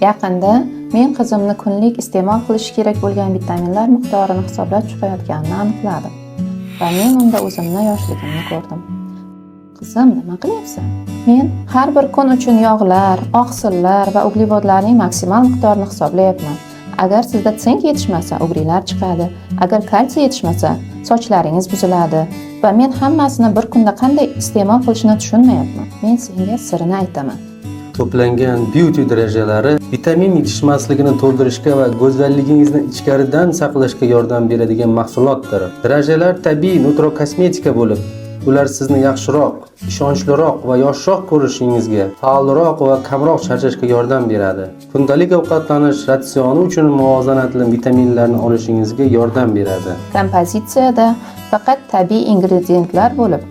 Yaqinda men qizimni kunlik iste'mol qilishi kerak bo'lgan vitaminlar miqdorini hisoblab chiqayotganini aniqladim va men unda o'zimni yoshligimni ko'rdim. Qizim, nima qilyapsan? Men har bir kun uchun yog'lar, oqsillar va uglevodlarning maksimal miqdorini hisoblayapman. Agar sizda sink yetishmasa, ugrilar chiqadi. Agar kalsiy yetishmasa, sochlaringiz buziladi va men hammasini bir kunda qanday iste'mol qilishni tushunmayapman. Men senga sirini aytaman. To'plangan beauty darajalari vitamin yetishmasligini to'ldirishga va go'zalligingizni ichkaridan saqlashga yordam beradigan mahsulotdir. Darajalar tabiiy nutrokosmetika bo'lib, ular sizni yaxshiroq, ishonchliroq va yoshroq ko'rishingizga, faolroq va kamroq charchashga yordam beradi. Kundalik ovqatlanish ratsioni uchun muvozanatli vitaminlarni olishingizga yordam beradi. Kompozitsiyada faqat tabiiy ingrediyentlar bo'lib,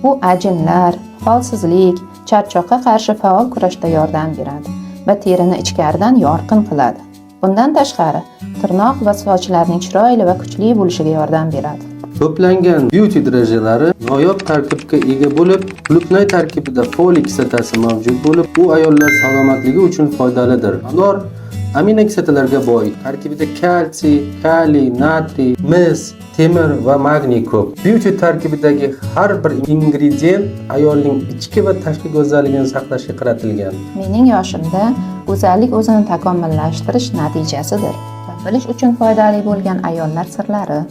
bu ajinlar, holsizlik, charchoqqa qarshi faol kurashda yordam beradi va terini ichkaridan yorqin qiladi. Bundan tashqari, tirnoq va sochlarning chiroyli va kuchli bo'lishiga yordam beradi. To'plangan beauty darajalari noyob tarkibga ega bo'lib, gluknoy tarkibida folik kislotasi mavjud bo'lib, bu ayollar salomatligi uchun foydalidir. Anor amino kislotalarga boy. Tarkibida kalsiy, kaliy, natriy, mis, temir va magniy ko'p. Beauty tarkibidagi har bir ingredient ayolning ichki va tashqi go'zalligini saqlashga qaratilgan. Mening yoshimda go'zallik o'zini takomillashtirish natijasidir va bilish uchun foydali bo'lgan ayollar sirlari.